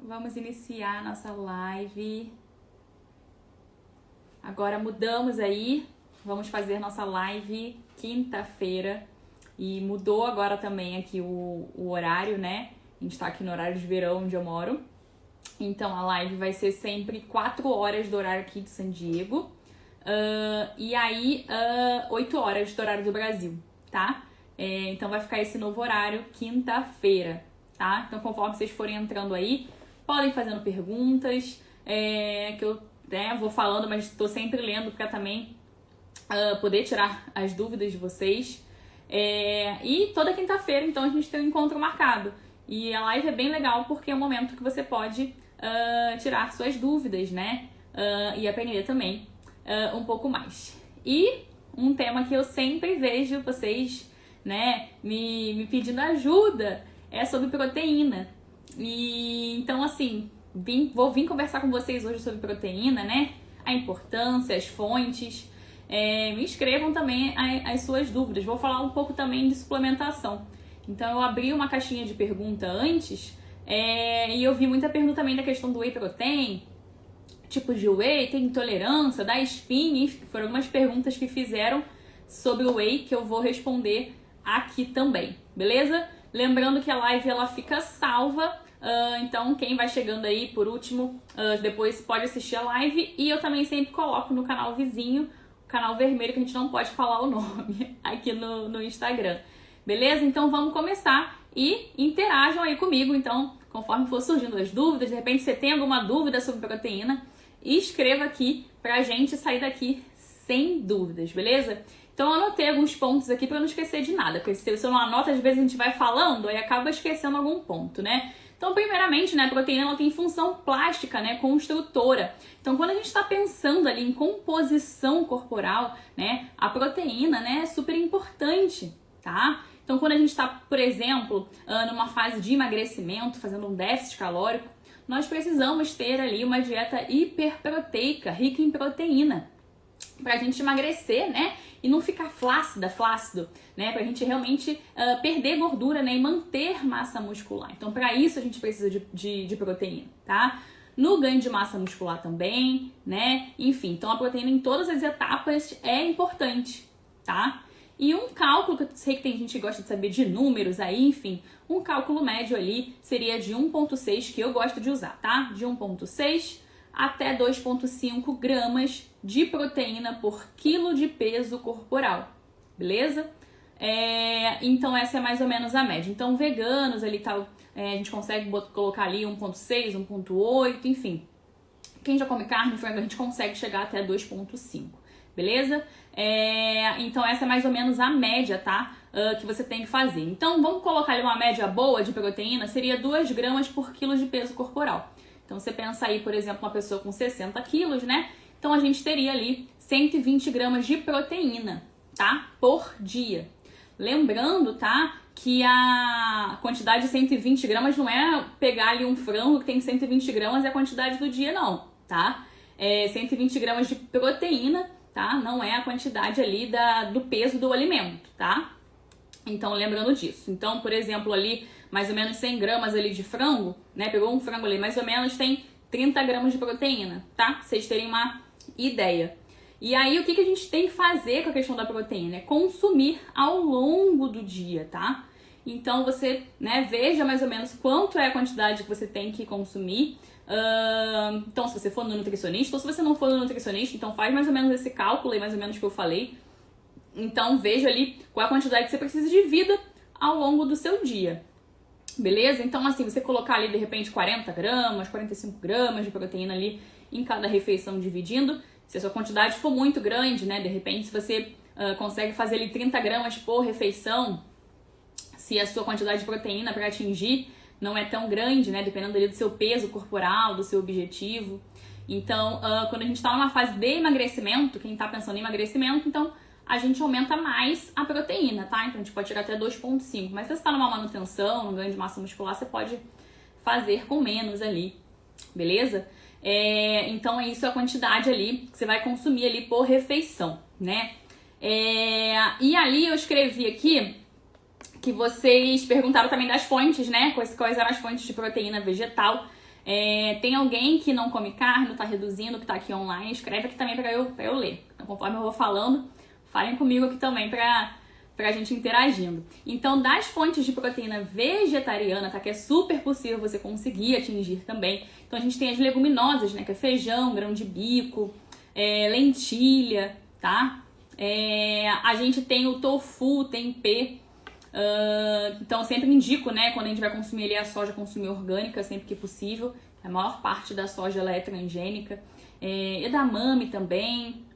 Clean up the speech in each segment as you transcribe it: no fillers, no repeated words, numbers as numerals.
Vamos iniciar a nossa live. Agora mudamos aí, vamos fazer nossa live quinta-feira. E mudou agora também aqui o horário, né? A gente tá aqui no horário de verão onde eu moro. Então a live vai ser sempre 4 horas do horário aqui de San Diego. E aí 8 horas do horário do Brasil, tá? Então vai ficar esse novo horário quinta-feira, tá? Então conforme vocês forem entrando aí, podem fazendo perguntas, que eu vou falando, mas estou sempre lendo para também poder tirar as dúvidas de vocês. E toda quinta-feira, então, a gente tem um encontro marcado. E a live é bem legal porque é um momento que você pode tirar suas dúvidas, né? E aprender também um pouco mais. E um tema que eu sempre vejo vocês, né, me pedindo ajuda é sobre proteína. E então, assim, vou vir conversar com vocês hoje sobre proteína, né? A importância, as fontes. Me escrevam também as suas dúvidas. Vou falar um pouco também de suplementação. Então, eu abri uma caixinha de pergunta antes e eu vi muita pergunta também da questão do whey protein, tipo de whey, tem intolerância, da espinha, foram algumas perguntas que fizeram sobre o whey que eu vou responder aqui também, beleza? Lembrando que a live ela fica salva, então quem vai chegando aí por último, depois pode assistir a live e eu também sempre coloco no canal vizinho, o canal vermelho que a gente não pode falar o nome aqui no Instagram, beleza? Então vamos começar e interajam aí comigo, então conforme for surgindo as dúvidas, de repente você tem alguma dúvida sobre proteína, escreva aqui pra gente sair daqui sem dúvidas, beleza? Então eu anotei alguns pontos aqui para não esquecer de nada, porque se você não anota, às vezes a gente vai falando e acaba esquecendo algum ponto, né? Então, primeiramente, né, a proteína ela tem função plástica, né, construtora. Então, quando a gente está pensando ali em composição corporal, né, a proteína, né, é super importante, tá? Então, quando a gente está, por exemplo, numa fase de emagrecimento, fazendo um déficit calórico, nós precisamos ter ali uma dieta hiperproteica, rica em proteína, pra gente emagrecer, né? E não ficar flácido, né? Pra gente realmente perder gordura, né? E manter massa muscular. Então, pra isso, a gente precisa de proteína, tá? No ganho de massa muscular também, né? Enfim, então a proteína em todas as etapas é importante, tá? E um cálculo, que eu sei que tem gente que gosta de saber de números aí, enfim, um cálculo médio ali seria de 1,6, que eu gosto de usar, tá? De 1,6 até 2,5 gramas de proteína por quilo de peso corporal, beleza? Então essa é mais ou menos a média. Então veganos ali tal, a gente consegue colocar ali 1,6, 1,8, enfim. Quem já come carne, frango, a gente consegue chegar até 2,5, beleza? Então essa é mais ou menos a média, tá? Que você tem que fazer. Então vamos colocar ali uma média boa de proteína, seria 2 gramas por quilo de peso corporal. Então você pensa aí, por exemplo, uma pessoa com 60 quilos, né? Então a gente teria ali 120 gramas de proteína, tá? Por dia. Lembrando, tá? Que a quantidade de 120 gramas não é pegar ali um frango que tem 120 gramas e a quantidade do dia, não, tá? 120 gramas de proteína, tá? Não é a quantidade ali do peso do alimento, tá? Então, lembrando disso. Então, por exemplo, ali, mais ou menos 100 gramas ali de frango, né? Pegou um frango ali, mais ou menos tem 30 gramas de proteína, tá? Pra vocês terem uma ideia. E aí, o que a gente tem que fazer com a questão da proteína? É consumir ao longo do dia, tá? Então, você, né, veja mais ou menos quanto é a quantidade que você tem que consumir. Então, se você for no nutricionista, ou se você não for no nutricionista, então faz mais ou menos esse cálculo aí, mais ou menos que eu falei. Então, veja ali qual a quantidade que você precisa de vida ao longo do seu dia, beleza? Então, assim, você colocar ali, de repente, 40 gramas, 45 gramas de proteína ali em cada refeição, dividindo. Se a sua quantidade for muito grande, né, de repente, se você consegue fazer ali 30 gramas por refeição, se a sua quantidade de proteína para atingir não é tão grande, né, dependendo ali do seu peso corporal, do seu objetivo. Então, quando a gente está numa fase de emagrecimento, quem está pensando em emagrecimento, então a gente aumenta mais a proteína, tá? Então a gente pode chegar até 2,5. Mas se você está numa manutenção, no ganho de massa muscular, você pode fazer com menos ali, beleza? Então isso é a quantidade ali que você vai consumir ali por refeição, né? E ali eu escrevi aqui que vocês perguntaram também das fontes, né? Quais eram as fontes de proteína vegetal. Tem alguém que não come carne, não tá reduzindo, que tá aqui online? Escreve aqui também pra eu ler. Então, conforme eu vou falando, falem comigo aqui também pra gente interagindo. Então, das fontes de proteína vegetariana, tá? Que é super possível você conseguir atingir também. Então, a gente tem as leguminosas, né? Que é feijão, grão de bico, lentilha, tá? A gente tem o tofu, tempê. Então, sempre indico, né? Quando a gente vai consumir ali a soja, consumir orgânica sempre que possível. A maior parte da soja, ela é transgênica. Edamame também.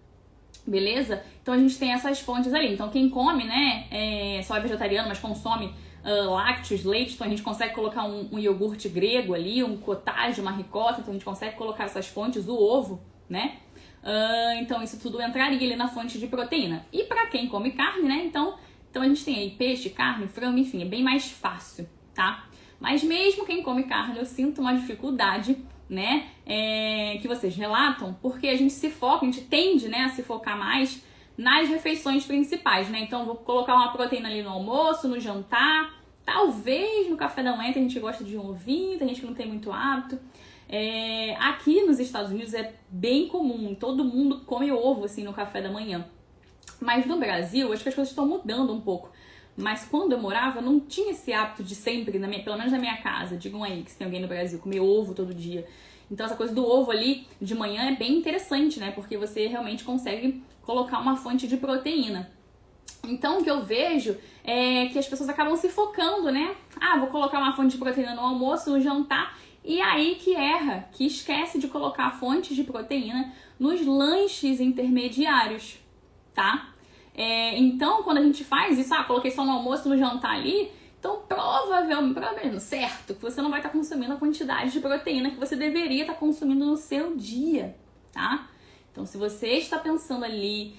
Beleza? Então a gente tem essas fontes ali. Então quem come, né, só é vegetariano, mas consome lácteos, leite, então a gente consegue colocar um iogurte grego ali, um cottage, uma ricota, então a gente consegue colocar essas fontes, o ovo, né? Então isso tudo entraria ali na fonte de proteína. E para quem come carne, né, então a gente tem aí peixe, carne, frango, enfim, é bem mais fácil, tá? Mas mesmo quem come carne, eu sinto uma dificuldade, né, que vocês relatam, porque a gente se foca, a gente tende, né, a se focar mais nas refeições principais, né? Então vou colocar uma proteína ali no almoço, no jantar, talvez no café da manhã, tem gente que gosta de um ovinho, tem gente que não tem muito hábito. Aqui nos Estados Unidos é bem comum, todo mundo come ovo assim no café da manhã. Mas no Brasil, acho que as coisas estão mudando um pouco. Mas quando eu morava, não tinha esse hábito de sempre, pelo menos na minha casa, digam aí que se tem alguém no Brasil, comer ovo todo dia. Então essa coisa do ovo ali de manhã é bem interessante, né? Porque você realmente consegue colocar uma fonte de proteína. Então o que eu vejo é que as pessoas acabam se focando, né? Vou colocar uma fonte de proteína no almoço, no jantar, e aí que erra, que esquece de colocar fontes de proteína nos lanches intermediários, tá? Então, quando a gente faz isso, coloquei só no almoço, no jantar ali, então provavelmente, certo, que você não vai estar consumindo a quantidade de proteína que você deveria estar consumindo no seu dia, tá? Então, se você está pensando ali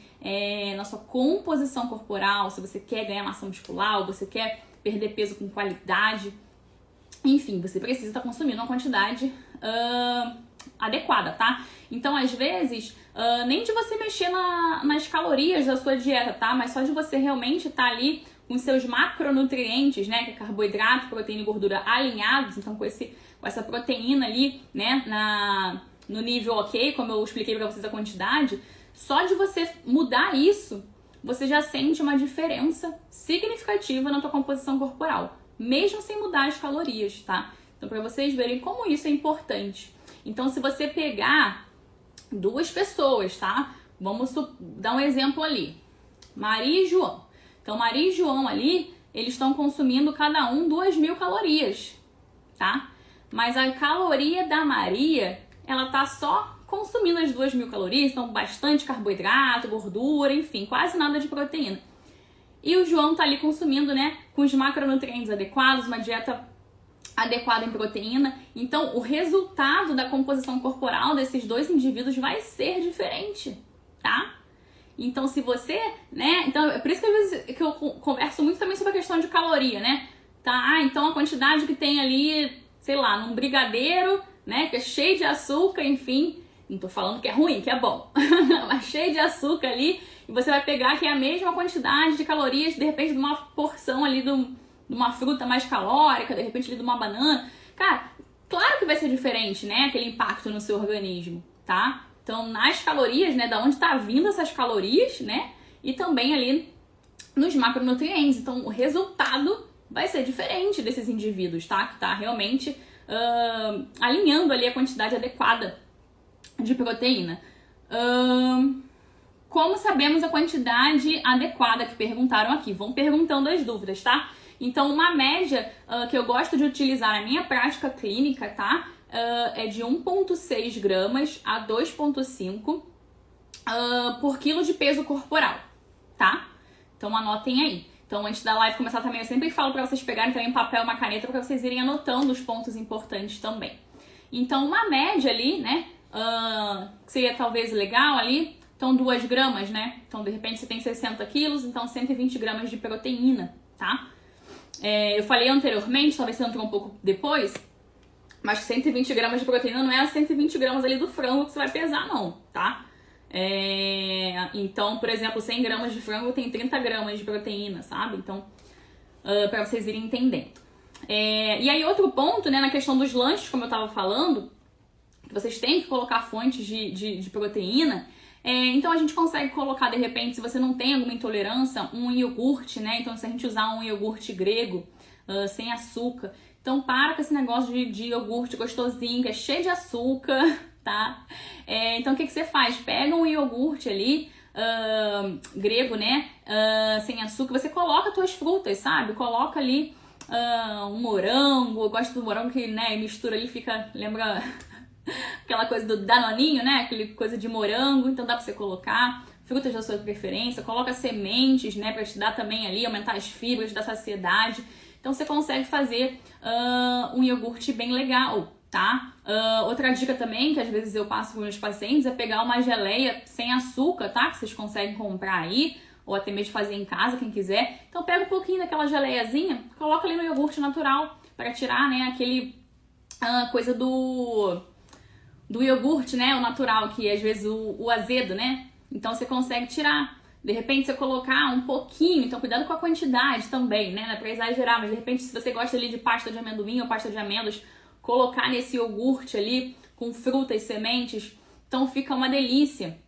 na sua composição corporal, se você quer ganhar massa muscular, ou você quer perder peso com qualidade, enfim, você precisa estar consumindo uma quantidade adequada, tá? Então, às vezes, nem de você mexer nas calorias da sua dieta, tá? Mas só de você realmente estar ali com seus macronutrientes, né? Que é carboidrato, proteína e gordura alinhados, então com essa proteína ali, né? No nível ok, como eu expliquei pra vocês a quantidade, só de você mudar isso, você já sente uma diferença significativa na tua composição corporal, mesmo sem mudar as calorias, tá? Então, pra vocês verem como isso é importante. Então, se você pegar 2 pessoas, tá? Vamos dar um exemplo ali. Maria e João. Então, Maria e João ali, eles estão consumindo cada um 2.000 calorias, tá? Mas a caloria da Maria, ela tá só consumindo as 2.000 calorias, então bastante carboidrato, gordura, enfim, quase nada de proteína. E o João tá ali consumindo, né, com os macronutrientes adequados, uma dieta adequada em proteína. Então, o resultado da composição corporal desses 2 indivíduos vai ser diferente, tá? Então, se você, né? Então, é por isso que às vezes que eu converso muito também sobre a questão de caloria, né? Tá? Então, a quantidade que tem ali, sei lá, num brigadeiro, né? Que é cheio de açúcar, enfim. Não tô falando que é ruim, que é bom. Mas cheio de açúcar ali. E você vai pegar que é a mesma quantidade de calorias, de repente, de uma porção ali de uma fruta mais calórica, de repente ali de uma banana. Cara, claro que vai ser diferente, né? Aquele impacto no seu organismo, tá? Então, nas calorias, né? Da onde tá vindo essas calorias, né? E também ali nos macronutrientes. Então, o resultado vai ser diferente desses indivíduos, tá? Que tá realmente alinhando ali a quantidade adequada de proteína. Como sabemos a quantidade adequada que perguntaram aqui? Vão perguntando as dúvidas, tá? Então, uma média que eu gosto de utilizar na minha prática clínica, tá? É de 1,6 gramas a 2,5 por quilo de peso corporal, tá? Então, anotem aí. Então, antes da live começar também, eu sempre falo para vocês pegarem também um papel e uma caneta para vocês irem anotando os pontos importantes também. Então, uma média ali, né? Que seria talvez legal ali. Então, 2 gramas, né? Então, de repente, você tem 60 quilos, então 120 gramas de proteína, tá? Eu falei anteriormente, talvez você entrou um pouco depois, mas 120 gramas de proteína não é as 120 gramas ali do frango que você vai pesar, não, tá? Então, por exemplo, 100 gramas de frango tem 30 gramas de proteína, sabe? Então, pra vocês irem entendendo. E aí outro ponto, né, na questão dos lanches, como eu tava falando, que vocês têm que colocar fontes de proteína. Então a gente consegue colocar, de repente, se você não tem alguma intolerância, um iogurte, né? Então se a gente usar um iogurte grego, sem açúcar, então para com esse negócio de iogurte gostosinho, que é cheio de açúcar, tá? Então o que você faz? Pega um iogurte ali, grego, né? Sem açúcar, você coloca as suas frutas, sabe? Coloca ali um morango, eu gosto do morango que, né, mistura ali, lembra aquela coisa do danoninho, né? Aquela coisa de morango, então dá pra você colocar frutas da sua preferência, coloca sementes, né, pra te dar também ali, aumentar as fibras da saciedade. Então você consegue fazer um iogurte bem legal, tá? Outra dica também, que às vezes eu passo para os meus pacientes, é pegar uma geleia sem açúcar, tá? Que vocês conseguem comprar aí, ou até mesmo fazer em casa, quem quiser. Então pega um pouquinho daquela geleiazinha, coloca ali no iogurte natural, para tirar, né, aquele coisa do iogurte, né, o natural, que às vezes o azedo, né? Então você consegue tirar. De repente você colocar um pouquinho, então cuidado com a quantidade também, né? Não é pra exagerar, mas de repente se você gosta ali de pasta de amendoim ou pasta de amêndoas, colocar nesse iogurte ali com frutas, sementes, então fica uma delícia.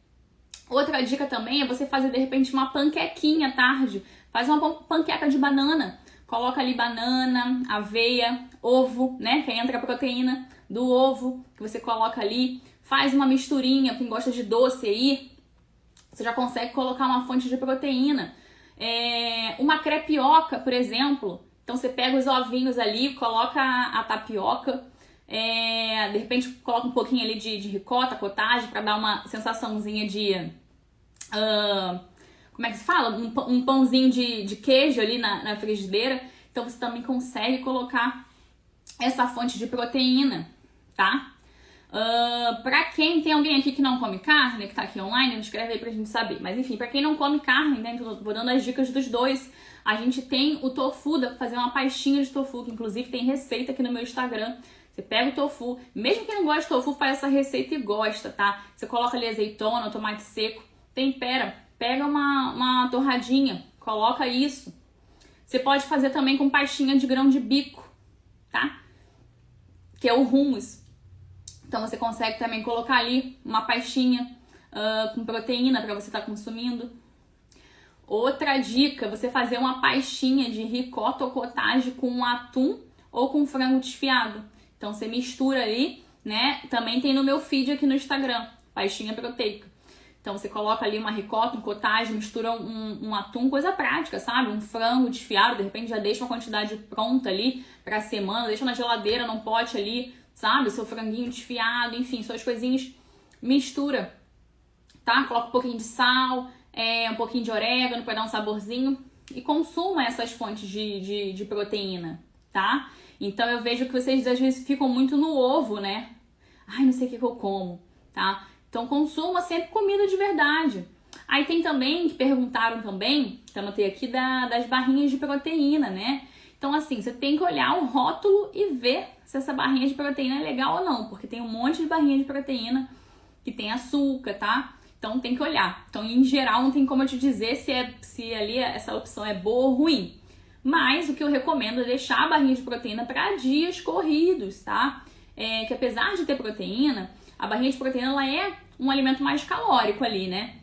Outra dica também é você fazer de repente uma panquequinha à tarde. Faz uma panqueca de banana. Coloca ali banana, aveia, ovo, né? Que aí entra a proteína do ovo que você coloca ali. Faz uma misturinha, quem gosta de doce aí, você já consegue colocar uma fonte de proteína. Uma crepioca, por exemplo. Então você pega os ovinhos ali, coloca a tapioca. De repente coloca um pouquinho ali de ricota, cottage, para dar uma sensaçãozinha de... como é que se fala? Um pãozinho de queijo ali na frigideira. Então você também consegue colocar essa fonte de proteína, tá? Pra quem tem alguém aqui que não come carne, que tá aqui online, escreve aí pra gente saber. Mas enfim, pra quem não come carne, né? Então, vou dando as dicas dos dois. A gente tem o tofu, dá pra fazer uma pastinha de tofu, que inclusive tem receita aqui no meu Instagram. Você pega o tofu, mesmo quem não gosta de tofu, faz essa receita e gosta, tá? Você coloca ali azeitona, tomate seco, tempera, pega uma torradinha, coloca isso. Você pode fazer também com pastinha de grão de bico, tá? Que é o hummus. Então você consegue também colocar ali uma pastinha com proteína para você estar consumindo. Outra dica, você fazer uma pastinha de ricota ou cottage com atum ou com frango desfiado. Então você mistura ali, né? Também tem no meu feed aqui no Instagram, pastinha proteica. Então você coloca ali uma ricota, um cottage, mistura um atum, coisa prática, sabe? Um frango desfiado, de repente já deixa uma quantidade pronta ali pra semana, deixa na geladeira, num pote ali, sabe? Seu franguinho desfiado, enfim, suas coisinhas, mistura, tá? Coloca um pouquinho de sal, um pouquinho de orégano pra dar um saborzinho e consuma essas fontes de proteína, tá? Então eu vejo que vocês às vezes ficam muito no ovo, né? Ai, não sei o que eu como, tá? Então consuma sempre comida de verdade. Aí tem também, que perguntaram também, que eu anotei aqui, das barrinhas de proteína, né? Então assim, você tem que olhar o rótulo e ver se essa barrinha de proteína é legal ou não, porque tem um monte de barrinha de proteína que tem açúcar, tá? Então tem que olhar. Então em geral não tem como eu te dizer se ali essa opção é boa ou ruim. Mas o que eu recomendo é deixar a barrinha de proteína para dias corridos, tá? Que apesar de ter proteína, a barrinha de proteína ela é um alimento mais calórico ali, né?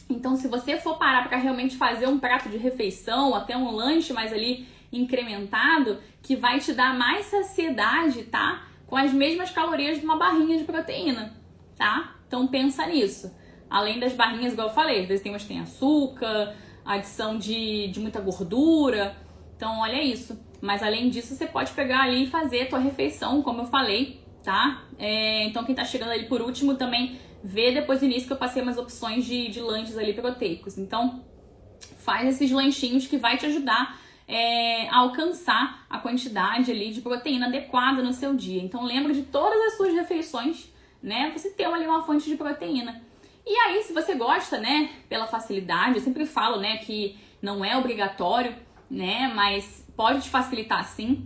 Então, se você for parar para realmente fazer um prato de refeição, até um lanche mais ali incrementado, que vai te dar mais saciedade, tá? Com as mesmas calorias de uma barrinha de proteína, tá? Então, pensa nisso. Além das barrinhas, igual eu falei, às vezes tem umas que tem açúcar, adição de muita gordura. Então, olha isso. Mas, além disso, você pode pegar ali e fazer a tua refeição, como eu falei, tá? Então quem tá chegando ali por último também vê depois do início que eu passei umas opções de lanches ali proteicos. Então faz esses lanchinhos que vai te ajudar a alcançar a quantidade ali de proteína adequada no seu dia. Então lembra de todas as suas refeições, né? Você ter ali uma fonte de proteína. E aí, se você gosta, né, pela facilidade, eu sempre falo, né, que não é obrigatório, né, mas pode te facilitar sim,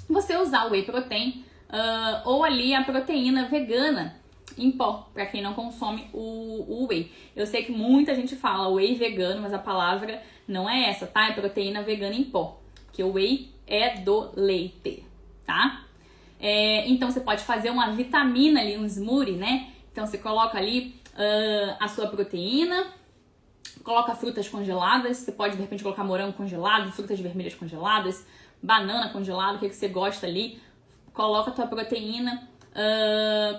você usar o whey protein, ou ali a proteína vegana em pó, para quem não consome o whey. Eu sei que muita gente fala whey vegano, mas a palavra não é essa, tá? É proteína vegana em pó. porque o whey é do leite, tá? Então você pode fazer uma vitamina ali, um smoothie, né? Então você coloca ali a sua proteína, coloca frutas congeladas, você pode de repente colocar morango congelado, frutas vermelhas congeladas, banana congelada, o que você gosta ali, coloca a tua proteína,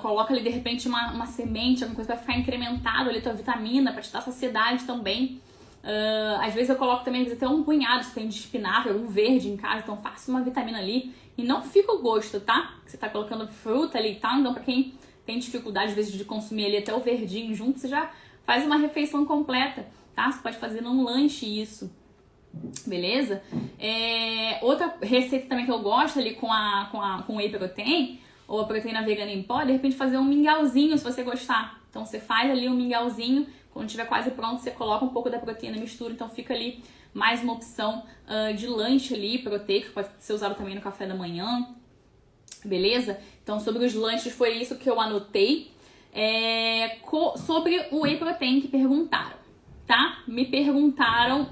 coloca ali de repente uma semente, alguma coisa pra ficar incrementado ali, tua vitamina, pra te dar saciedade também. Às vezes eu coloco também, às vezes até um punhado, se tem de espinafre, algum verde em casa, então faça uma vitamina ali e não fica o gosto, tá? Você tá colocando fruta ali e tal, então pra quem tem dificuldade às vezes de consumir ali até o verdinho junto, você já faz uma refeição completa, tá? Você pode fazer num lanche isso, beleza? Outra receita também que eu gosto ali com whey protein, ou a proteína vegana em pó, de repente fazer um mingauzinho se você gostar. Então você faz ali um mingauzinho, quando estiver quase pronto você coloca um pouco da proteína, mistura, então fica ali mais uma opção de lanche ali, proteico, pode ser usado também no café da manhã, beleza? Então sobre os lanches foi isso que eu anotei. Sobre o whey protein que perguntaram, tá? Me perguntaram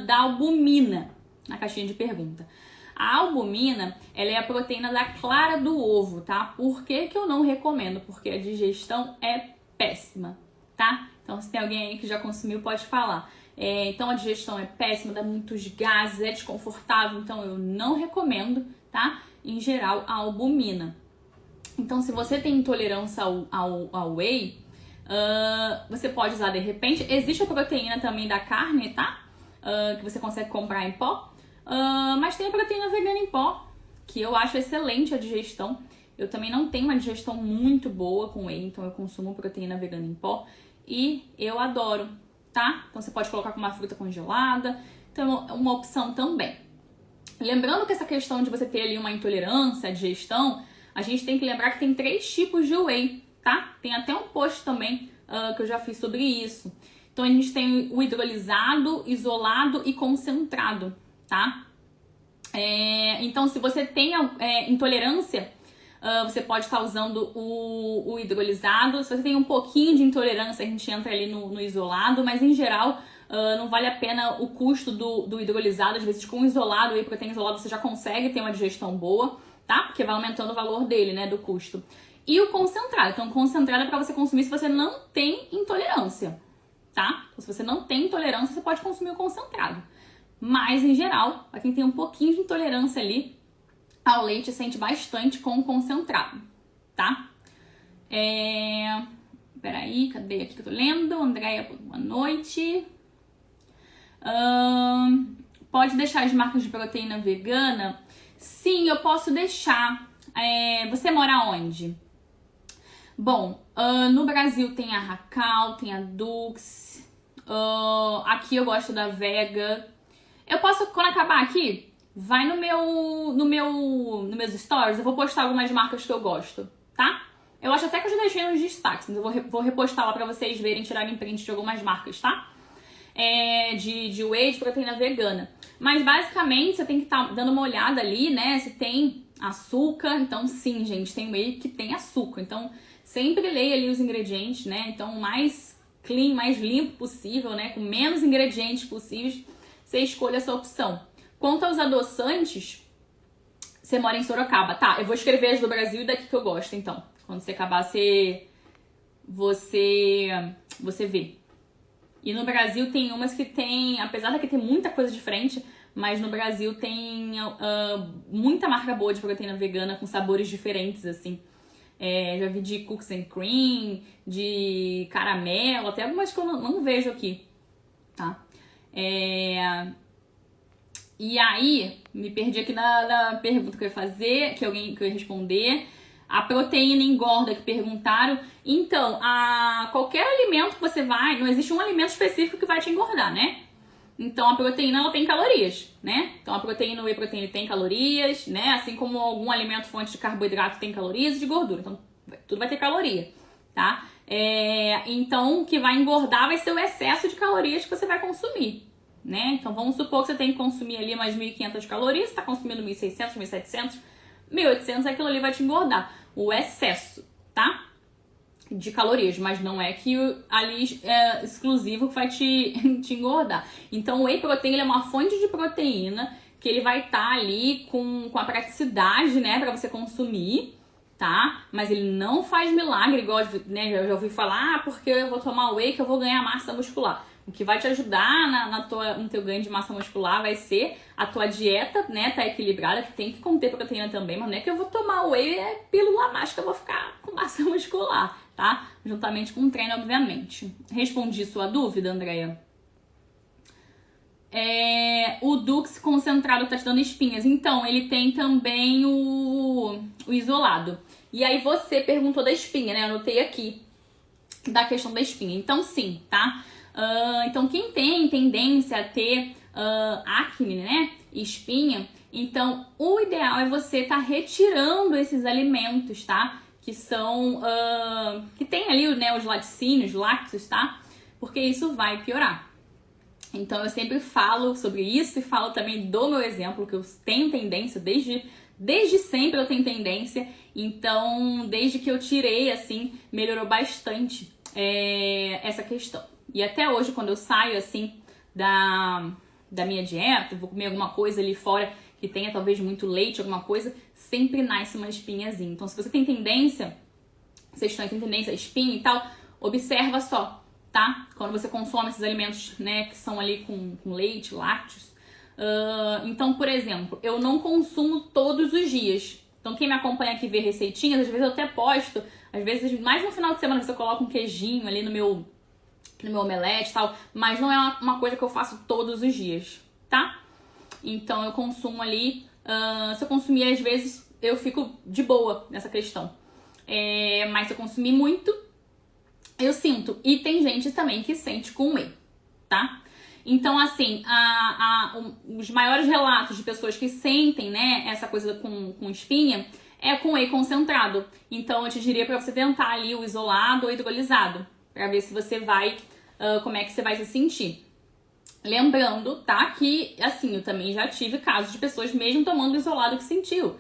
da albumina, na caixinha de pergunta. A albumina, ela é a proteína da clara do ovo, tá? Por que que eu não recomendo? Porque a digestão é péssima, tá? Então, se tem alguém aí que já consumiu, pode falar. Então, a digestão é péssima, dá muitos gases, é desconfortável, então eu não recomendo, tá? Em geral, a albumina. Então, se você tem intolerância ao whey, você pode usar de repente. Existe a proteína também da carne, tá? Que você consegue comprar em pó. Mas tem a proteína vegana em pó, que eu acho excelente a digestão. Eu também não tenho uma digestão muito boa com whey, então eu consumo proteína vegana em pó e eu adoro, tá? Então você pode colocar com uma fruta congelada, então é uma opção também. Lembrando que essa questão de você ter ali uma intolerância à digestão, a gente tem que lembrar que tem 3 tipos de whey, tá? Tem até um post também que eu já fiz sobre isso. Então a gente tem o hidrolisado, isolado e concentrado, tá? Então, se você tem intolerância, você pode estar usando o hidrolisado. Se você tem um pouquinho de intolerância, a gente entra ali no isolado, mas em geral não vale a pena o custo do hidrolisado. Às vezes com o isolado, o whey protein isolado, você já consegue ter uma digestão boa, tá? Porque vai aumentando o valor dele, né, do custo. E o concentrado. Então, o concentrado é para você consumir se você não tem intolerância, tá? Então, se você não tem intolerância, você pode consumir o concentrado. Mas, em geral, para quem tem um pouquinho de intolerância ali ao leite, sente bastante com o concentrado, tá? Peraí, cadê aqui que eu tô lendo? Andréia, boa noite. Pode deixar as marcas de proteína vegana? Sim, eu posso deixar. Você mora onde? Bom, no Brasil tem a Racal, tem a Dux. Aqui eu gosto da Vega. Eu posso, quando acabar aqui, vai nos meus stories, eu vou postar algumas marcas que eu gosto, tá? Eu acho até que eu já deixei nos destaques, mas eu vou repostar lá pra vocês verem, tirarem print de algumas marcas, tá? De whey, de proteína vegana. Mas basicamente você tem que estar dando uma olhada ali, né? Se tem açúcar, então sim, gente, tem whey que tem açúcar. Então sempre leia ali os ingredientes, né? Então o mais clean, mais limpo possível, né? Com menos ingredientes possíveis, você escolhe essa opção. Quanto aos adoçantes, você mora em Sorocaba. Tá, eu vou escrever as do Brasil e daqui que eu gosto, então. Quando você acabar, você vê. E no Brasil tem umas que tem, apesar daqui ter muita coisa diferente, mas no Brasil tem muita marca boa de proteína vegana com sabores diferentes, assim. Já vi de cookies and cream, de caramelo, até algumas que eu não vejo aqui, tá? E aí, me perdi aqui na pergunta que eu ia fazer, que eu ia responder. A proteína engorda que perguntaram. Então, qualquer alimento que você vai, não existe um alimento específico que vai te engordar, né? Então, a proteína, ela tem calorias, né? Então, a proteína, o whey protein tem calorias, né? Assim como algum alimento fonte de carboidrato tem calorias e de gordura. Então, tudo vai ter caloria, tá? Então, o que vai engordar vai ser o excesso de calorias que você vai consumir, né? Então, vamos supor que você tem que consumir ali mais 1.500 calorias, você tá consumindo 1.600, 1.700, 1.800, aquilo ali vai te engordar. O excesso, tá? De calorias, mas não é que ali exclusivo que vai te engordar. Então, o whey protein ele é uma fonte de proteína que ele vai estar ali com a praticidade, né, para você consumir, tá? Mas ele não faz milagre, igual, né, eu já ouvi falar, porque eu vou tomar whey que eu vou ganhar massa muscular. O que vai te ajudar no teu ganho de massa muscular vai ser a tua dieta, né, tá equilibrada, que tem que conter proteína também, mas não é que eu vou tomar whey, é pílula mágica, eu vou ficar com massa muscular, tá? Juntamente com o treino, obviamente. Respondi sua dúvida, Andréia? O Dux concentrado tá te dando espinhas. Então, ele tem também o isolado. E aí você perguntou da espinha, né? Eu anotei aqui da questão da espinha. Então, sim, tá? Então, quem tem tendência a ter acne, né? Espinha, então o ideal é você estar retirando esses alimentos, tá? Que são, que tem ali, né, os laticínios, lácteos, tá? Porque isso vai piorar. Então eu sempre falo sobre isso e falo também do meu exemplo, que eu tenho tendência, desde sempre eu tenho tendência. Então, desde que eu tirei, assim, melhorou bastante essa questão. E até hoje, quando eu saio, assim, da minha dieta, vou comer alguma coisa ali fora que tenha talvez muito leite, alguma coisa, sempre nasce uma espinhazinha. Então, se você tem tendência, vocês estão em tendência a espinha e tal, observa só, tá? Quando você consome esses alimentos, né, que são ali com leite, lácteos. Então, por exemplo, eu não consumo todos os dias. Então, quem me acompanha aqui vê receitinhas, às vezes eu até posto, às vezes mais no final de semana você coloca um queijinho ali no meu omelete e tal, mas não é uma coisa que eu faço todos os dias, tá? Então eu consumo ali, se eu consumir às vezes eu fico de boa nessa questão, mas se eu consumir muito, eu sinto. E tem gente também que sente com whey, tá? Então assim, os maiores relatos de pessoas que sentem, né, essa coisa com espinha é com whey concentrado. Então eu te diria para você tentar ali o isolado ou hidrolisado, para ver se você vai, como é que você vai se sentir. Lembrando, tá, que assim, eu também já tive casos de pessoas mesmo tomando isolado que sentiu.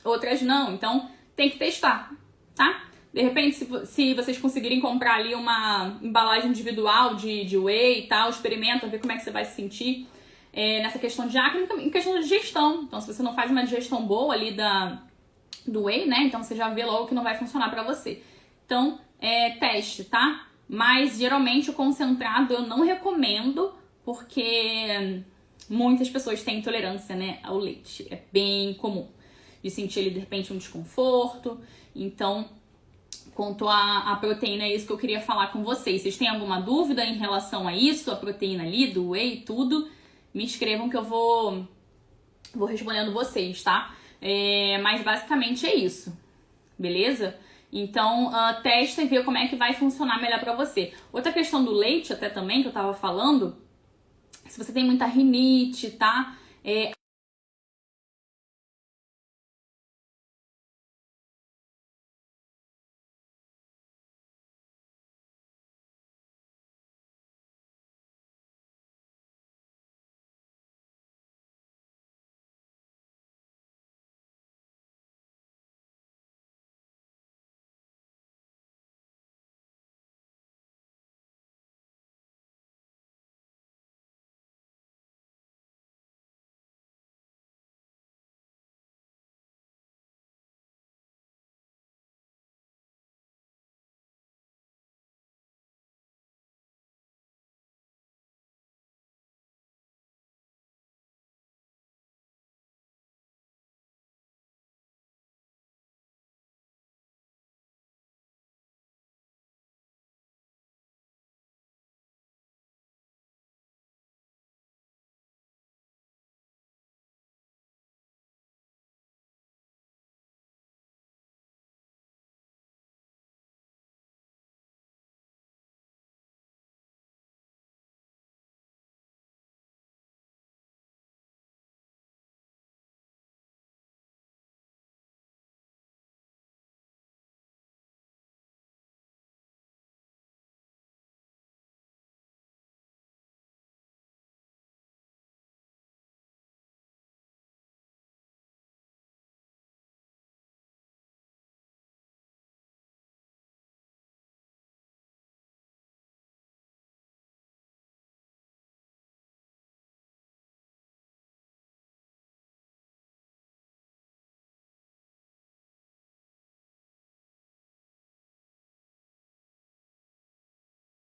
Outras não, então tem que testar, tá? De repente, se vocês conseguirem comprar ali uma embalagem individual de whey e tal, experimenta, ver como é que você vai se sentir nessa questão de acne, em questão de digestão. Então, se você não faz uma digestão boa ali do whey, né, então você já vê logo que não vai funcionar pra você. Então, teste, tá? Mas, geralmente, o concentrado eu não recomendo, porque muitas pessoas têm intolerância, né, ao leite. É bem comum de sentir ali, de repente, um desconforto. Então, quanto à proteína, é isso que eu queria falar com vocês. Vocês têm alguma dúvida em relação a isso, a proteína ali, do whey e tudo? Me escrevam que eu vou respondendo vocês, tá? Mas, basicamente, é isso. Beleza? Então, testa e vê como é que vai funcionar melhor pra você. Outra questão do leite, até também, que eu tava falando, se você tem muita rinite, tá?